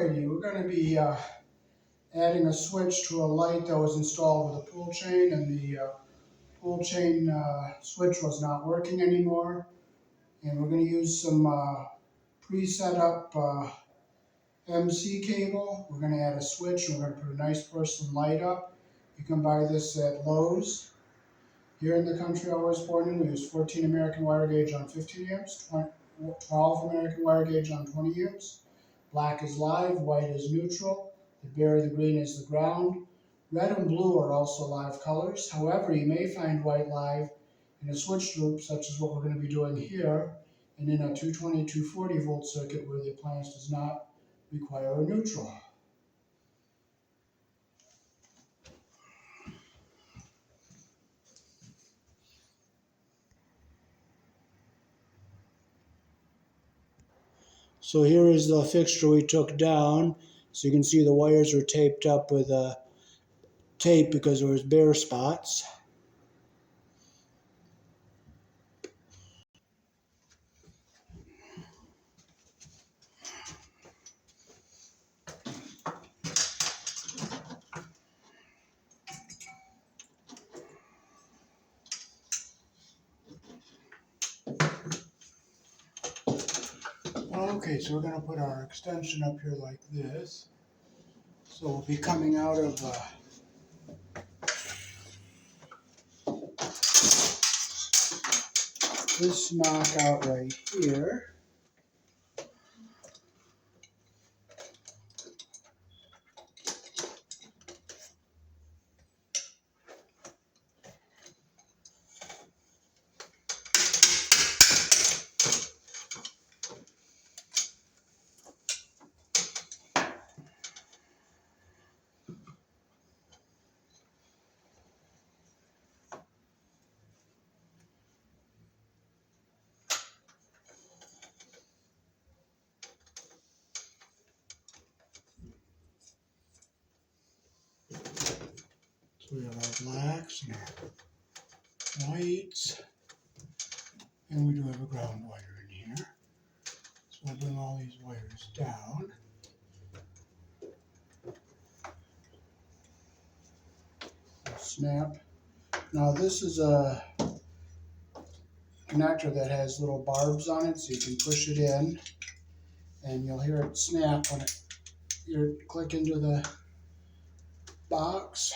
Alrighty, we're going to be adding a switch to a light that was installed with a pull chain, and the pull chain switch was not working anymore. And we're going to use some pre-set up MC cable. We're going to add a switch, and we're going to put a nice porcelain light up. You can buy this at Lowe's. Here in the country I was born in, we use 14 American wire gauge on 15 amps, 12 American wire gauge on 20 amps. Black is live, white is neutral, the berry, the green is the ground. Red and blue are also live colors. However, you may find white live in a switch loop, such as what we're going to be doing here, and in a 220, 240 volt circuit where the appliance does not require a neutral. So here is the fixture we took down. So you can see the wires were taped up with tape because there was bare spots. Okay, so we're going to put our extension up here like this. So we'll be coming out of this knockout right here. So we have our blacks and our whites, and we do have a ground wire in here. So we'll bring all these wires down. We'll snap. Now this is a connector that has little barbs on it, so you can push it in, and you'll hear it snap when you click into the box.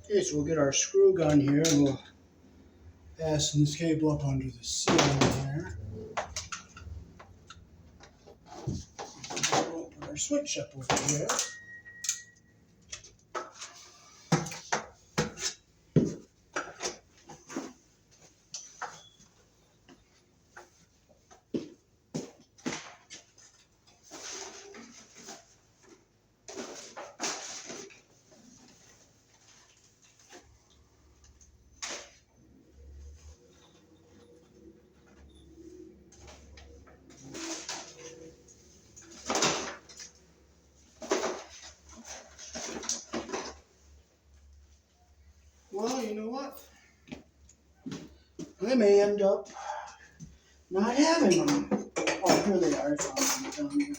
Okay, so we'll get our screw gun here, and we'll fasten this cable up under the ceiling here. We'll put our switch up over here. I may end up not having them. Oh, here they are. I found them down here.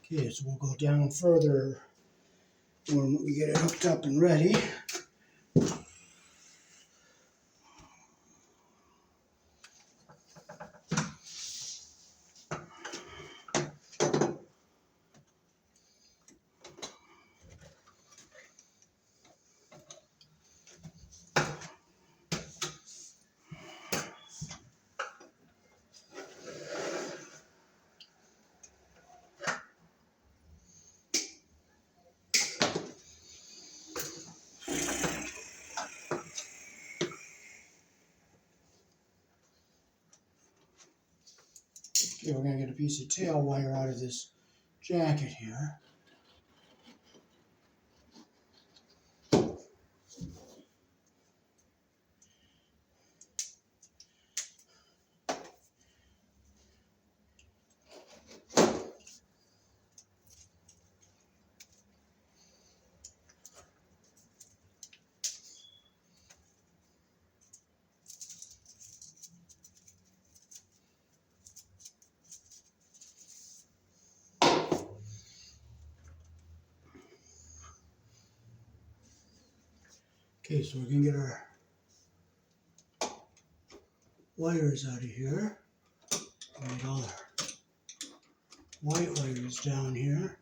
Okay, so we'll go down further when we get it hooked up and ready. Okay, we're going to get a piece of tail wire out of this jacket here. Okay, so we're going to get our wires out of here. We get all our white wires down here.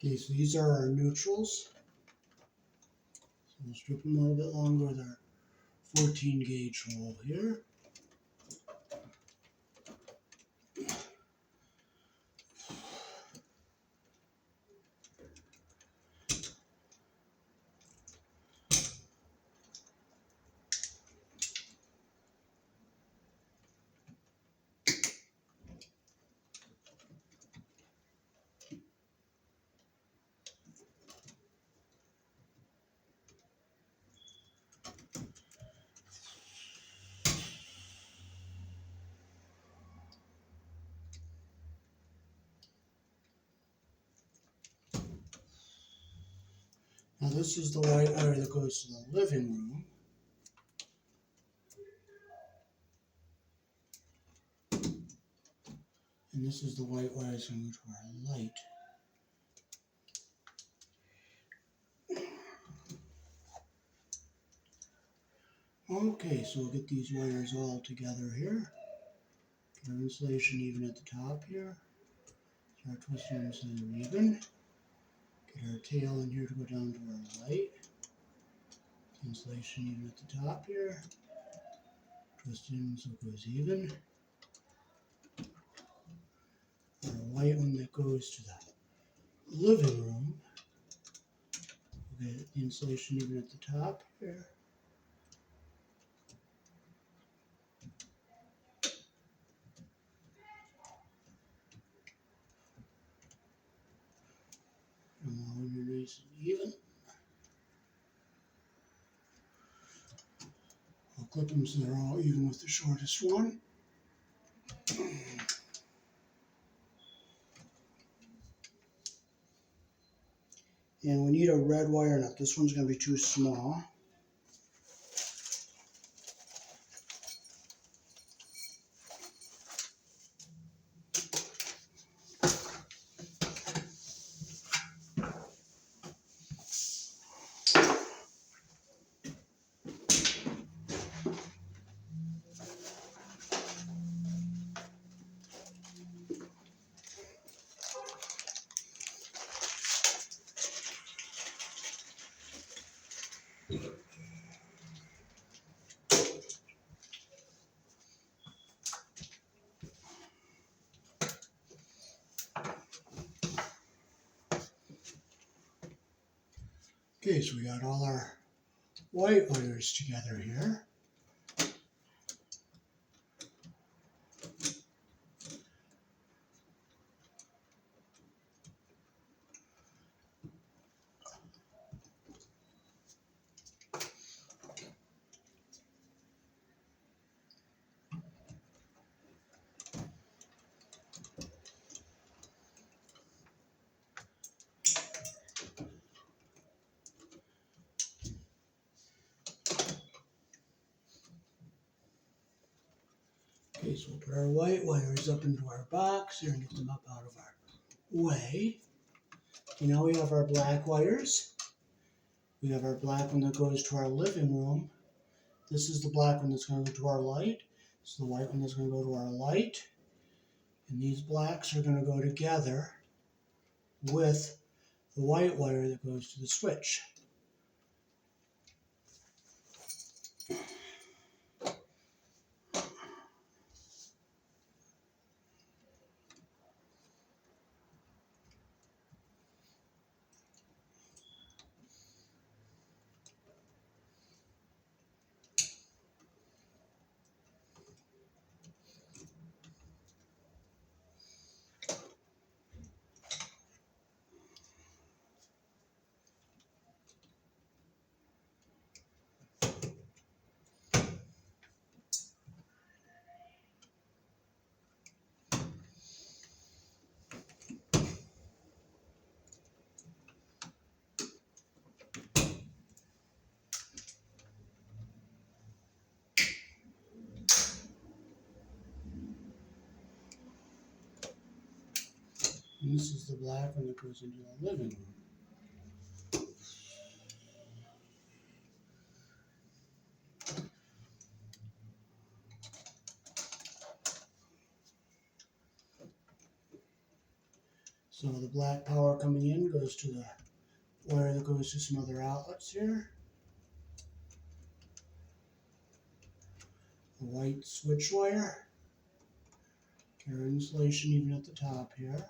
Okay, so these are our neutrals. So we'll strip them a little bit longer with our 14 gauge hole here. Now this is the white wire that goes to the living room. And this is the white wire that's going to go to our light. Okay, so we'll get these wires all together here. Get our insulation even at the top here. Get our twisting insulator even. Get our tail in here to go down to our light. Insulation even at the top here. Twist it in so it goes even. Our white one that goes to the living room. We'll get the insulation even at the top here. And when you're nice and even, I'll clip them so they're all even with the shortest one. And we need a red wire nut. This one's going to be too small. Okay, so we got all our white wires together here. Okay, so we'll put our white wires up into our box here and get them up out of our way. Okay, now we have our black wires. We have our black one that goes to our living room. This is the black one that's going to go to our light. This is the white one that's going to go to our light. And these blacks are going to go together with the white wire that goes to the switch. And this is the black one that goes into the living room. So the black power coming in goes to the wire that goes to some other outlets here. The white switch wire. Get our insulation even at the top here.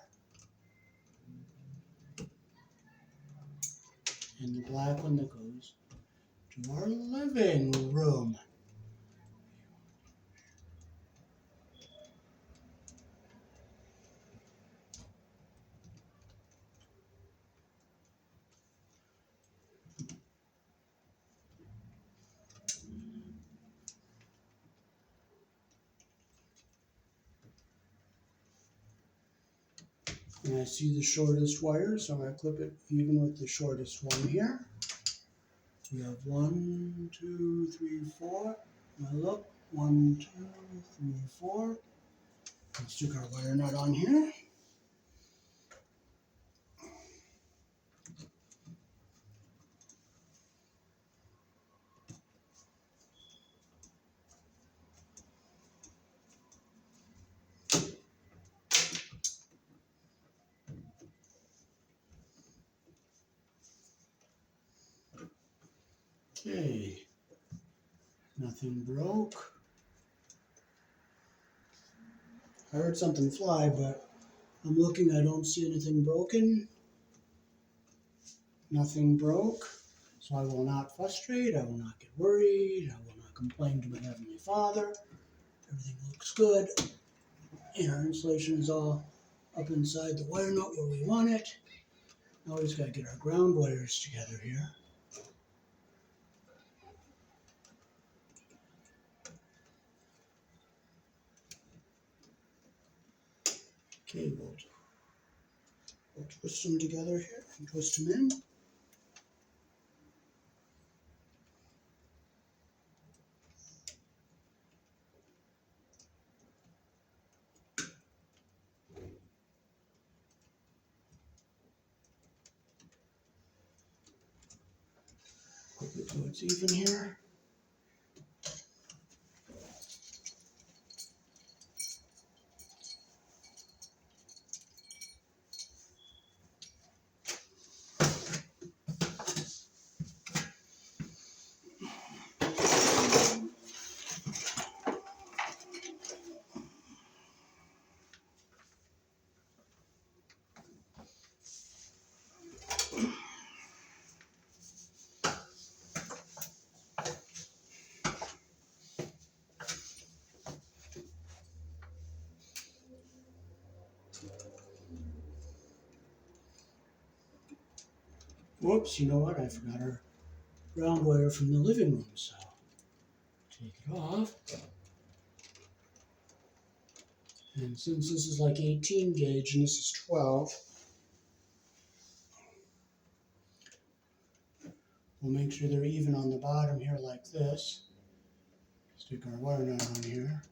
And the black one that goes to our living room. And I see the shortest wire, so I'm going to clip it even with the shortest one here. We have 1, 2, 3, 4. Now look, 1, 2, 3, 4. Let's stick our wire nut on here. Okay, nothing broke. I heard something fly, but I'm looking, I don't see anything broken. Nothing broke. So I will not frustrate, I will not get worried, I will not complain to my Heavenly Father. Everything looks good. And our insulation is all up inside the wire nut where we want it. Now we just got to get our ground wires together here. Okay, we'll twist them together here and twist them in. Hope it so it's even here. Whoops, you know what? I forgot our ground wire from the living room, so take it off. And since this is like 18 gauge and this is 12, we'll make sure they're even on the bottom here like this. Stick our wire nut on here.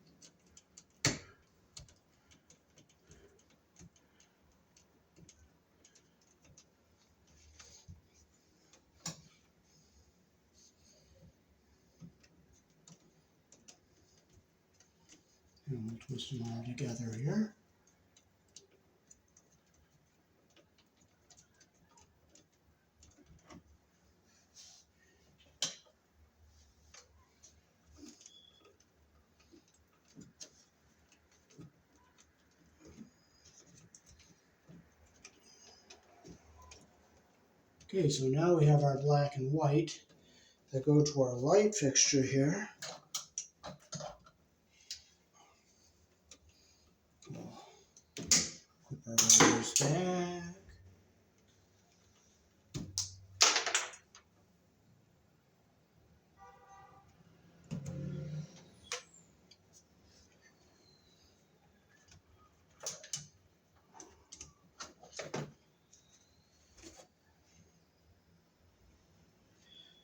And we'll twist them all together here. Okay, so now we have our black and white that go to our light fixture here. We'll clip our wires back.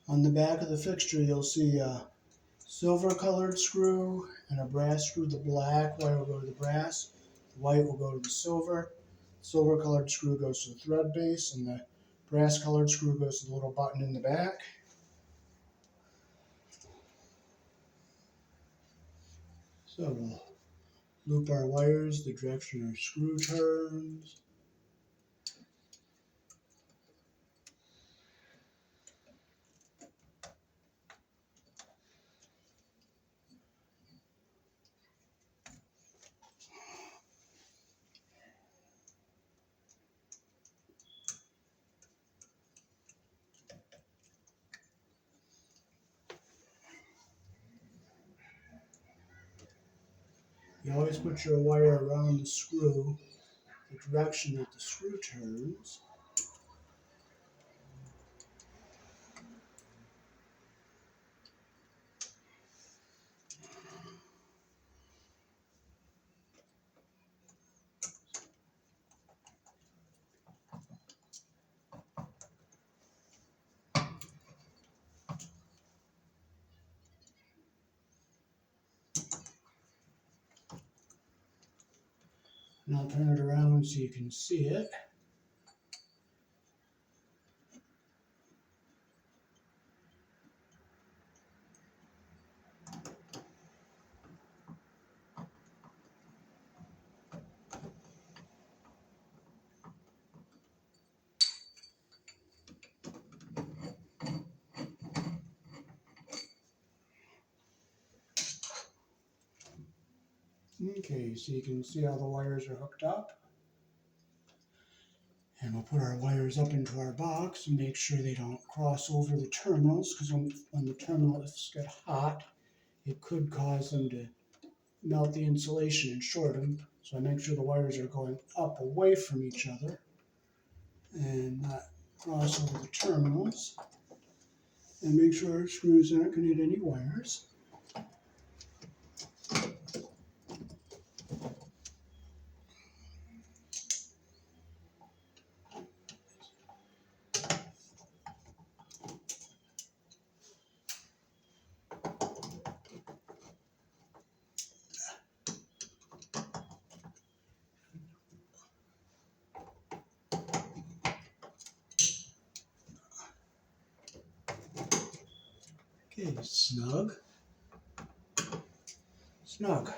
On the back of the fixture, you'll see a silver colored screw and a brass screw. The black wire will go to the brass, the white will go to the silver. The silver colored screw goes to the thread base, and the brass colored screw goes to the little button in the back. So we'll loop our wires the direction our screw turns. You always put your wire around the screw, the direction that the screw turns. And I'll turn it around so you can see it. Okay, so you can see how the wires are hooked up. And we'll put our wires up into our box and make sure they don't cross over the terminals, because when the terminals get hot, it could cause them to melt the insulation and short them. So I make sure the wires are going up away from each other and not cross over the terminals. And make sure our screws aren't going to hit any wires. Okay, snug. Snug.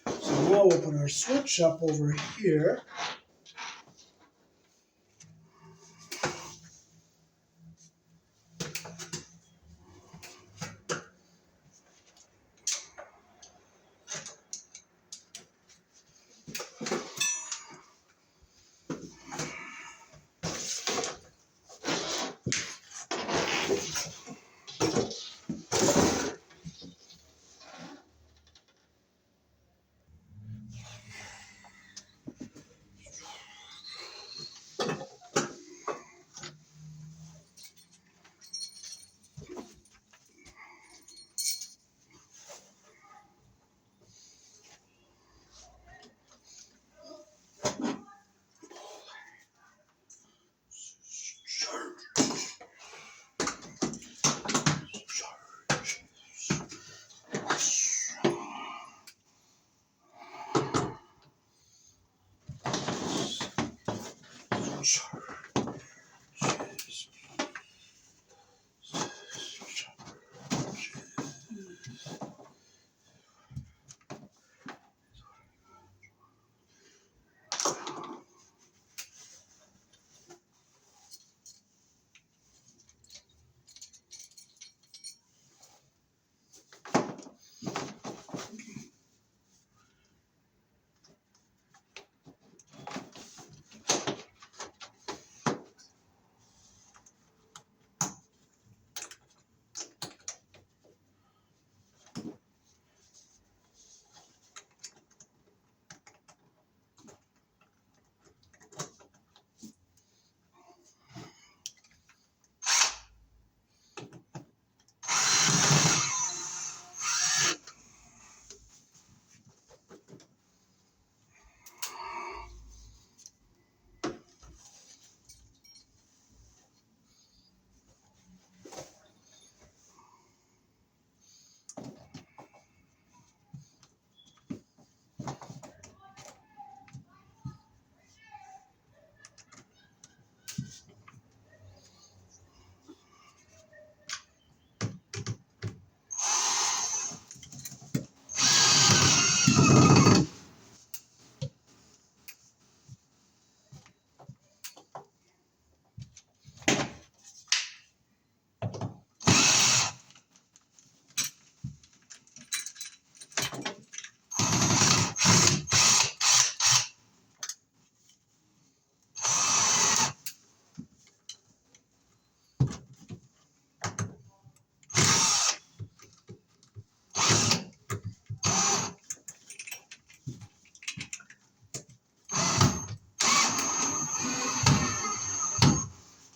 So now we'll put our switch up over here.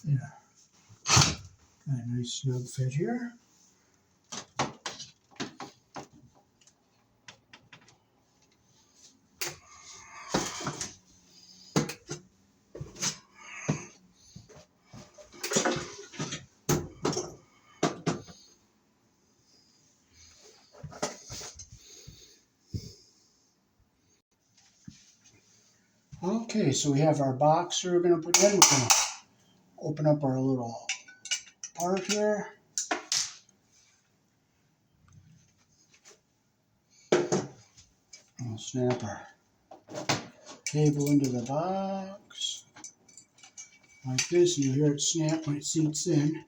Yeah, got a nice snug fit here. Okay, so we have our box here we're going to put in. We're going to open up our little part here. We'll snap our cable into the box like this, and you hear it snap when it seats in.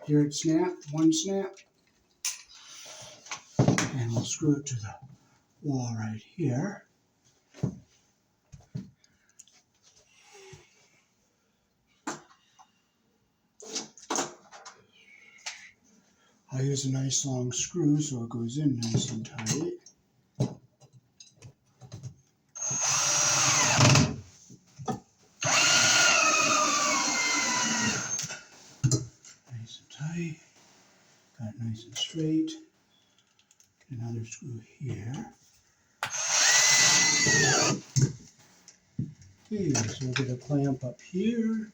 Hear it snap, one snap, and we'll screw it to the wall right here. I'll use a nice long screw so it goes in nice and tight. Nice and tight. Got it nice and straight. Another screw here. Okay, so we'll get a clamp up here.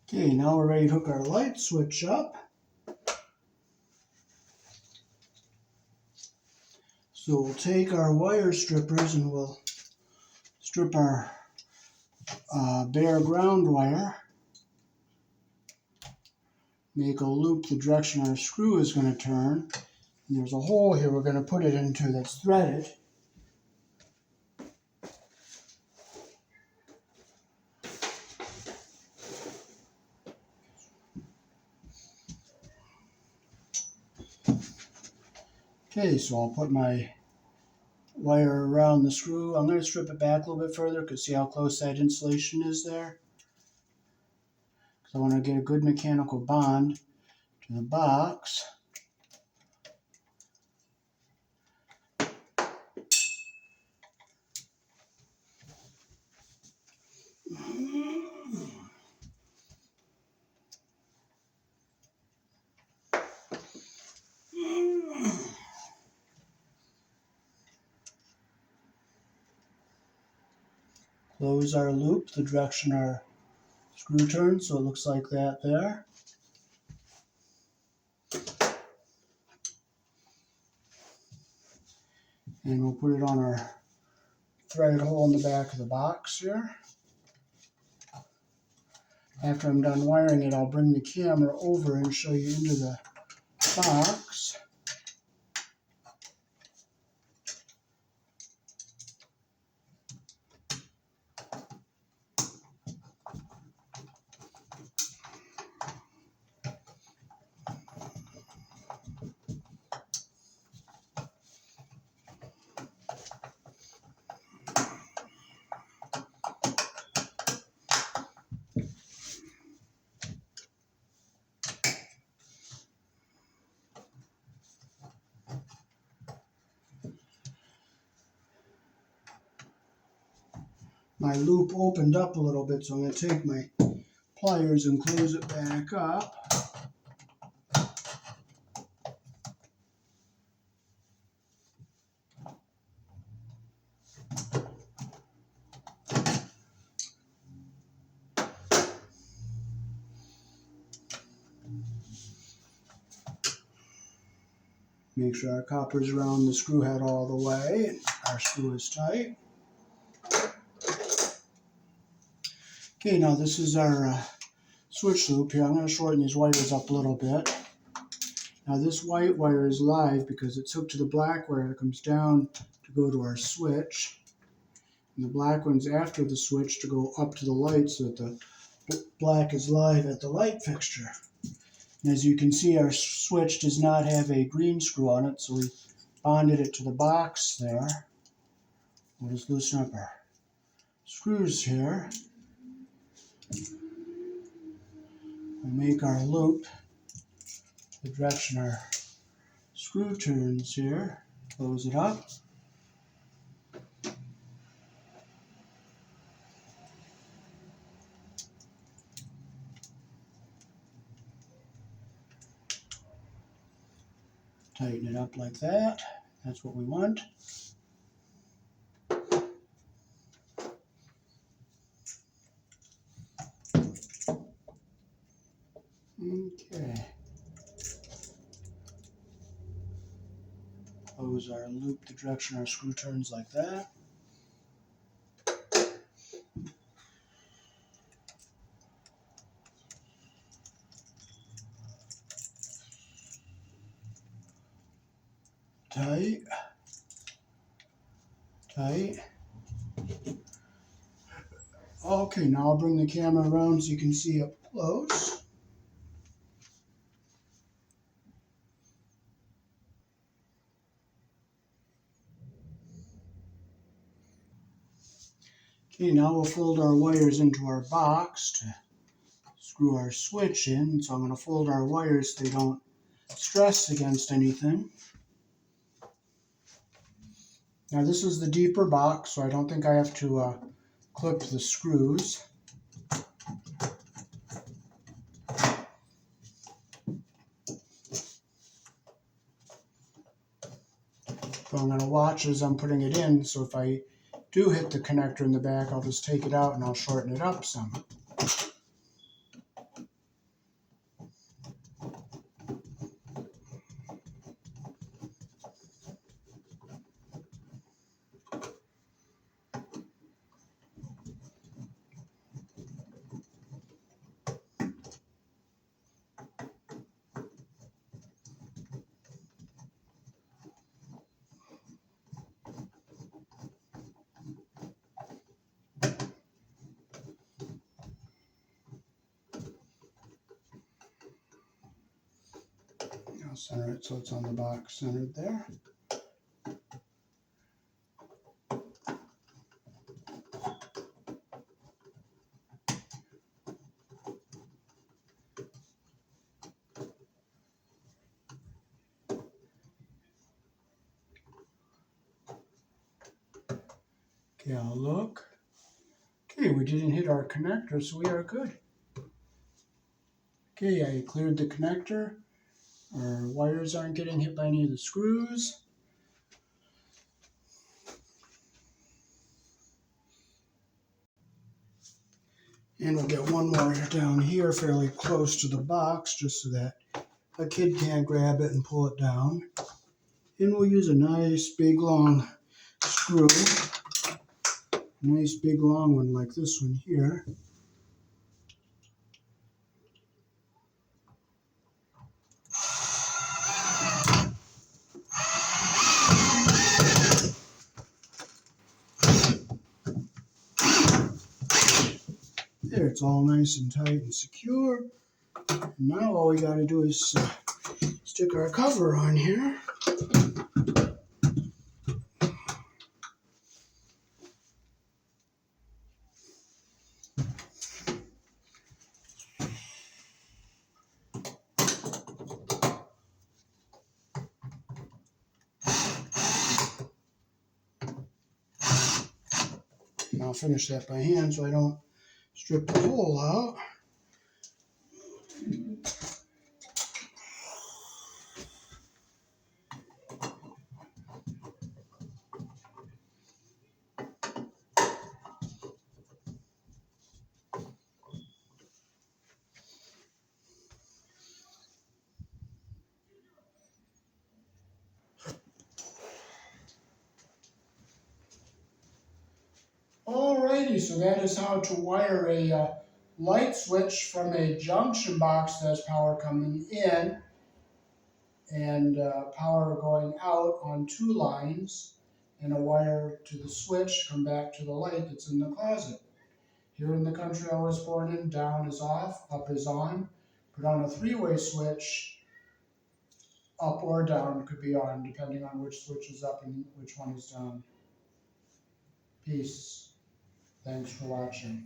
Okay, now we're ready to hook our light switch up. So we'll take our wire strippers and we'll strip our bare ground wire. Make a loop the direction our screw is going to turn. And there's a hole here we're going to put it into that's threaded. Okay, so I'll put my wire around the screw. I'm going to strip it back a little bit further because see how close that insulation is there? Because I want to get a good mechanical bond to the box. Close our loop the direction our screw turns, so it looks like that there. And we'll put it on our threaded hole in the back of the box here. After I'm done wiring it, I'll bring the camera over and show you into the box. My loop opened up a little bit, so I'm going to take my pliers and close it back up. Make sure our copper's around the screw head all the way and our screw is tight. Okay, now this is our switch loop here. I'm going to shorten these wires up a little bit. Now this white wire is live because it's hooked to the black wire that comes down to go to our switch. And the black one's after the switch to go up to the light so that the black is live at the light fixture. And as you can see, our switch does not have a green screw on it, so we bonded it to the box there. We'll just loosen up our screws here and make our loop the direction our screw turns here. Close it up. Tighten it up like that. That's what we want. Okay. Close our loop the direction our screw turns like that. Tight. Tight. Okay, now I'll bring the camera around so you can see up close. Okay, now we'll fold our wires into our box to screw our switch in. So I'm going to fold our wires so they don't stress against anything. Now this is the deeper box, so I don't think I have to clip the screws. So I'm going to watch as I'm putting it in, so if I do hit the connector in the back, I'll just take it out and I'll shorten it up some. I'll center it so it's on the box centered there. Okay, I'll look. Okay, we didn't hit our connector, so we are good. Okay, I cleared the connector. Our wires aren't getting hit by any of the screws. And we'll get one more down here fairly close to the box just so that a kid can't grab it and pull it down. And we'll use a nice big long screw. A nice big long one like this one here. There, it's all nice and tight and secure. And now all we got to do is stick our cover on here. And I'll finish that by hand so I don't strip the hole out. Alrighty, so that is how to wire a light switch from a junction box that has power coming in and power going out on two lines, and a wire to the switch come back to the light that's in the closet. Here in the country I was born in, down is off, up is on. Put on a three-way switch, up or down could be on, depending on which switch is up and which one is down. Peace. Thanks for watching.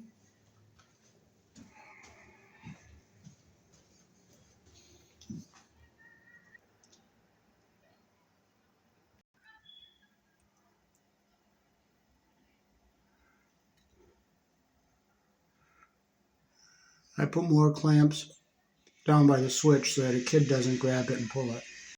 I put more clamps down by the switch so that a kid doesn't grab it and pull it.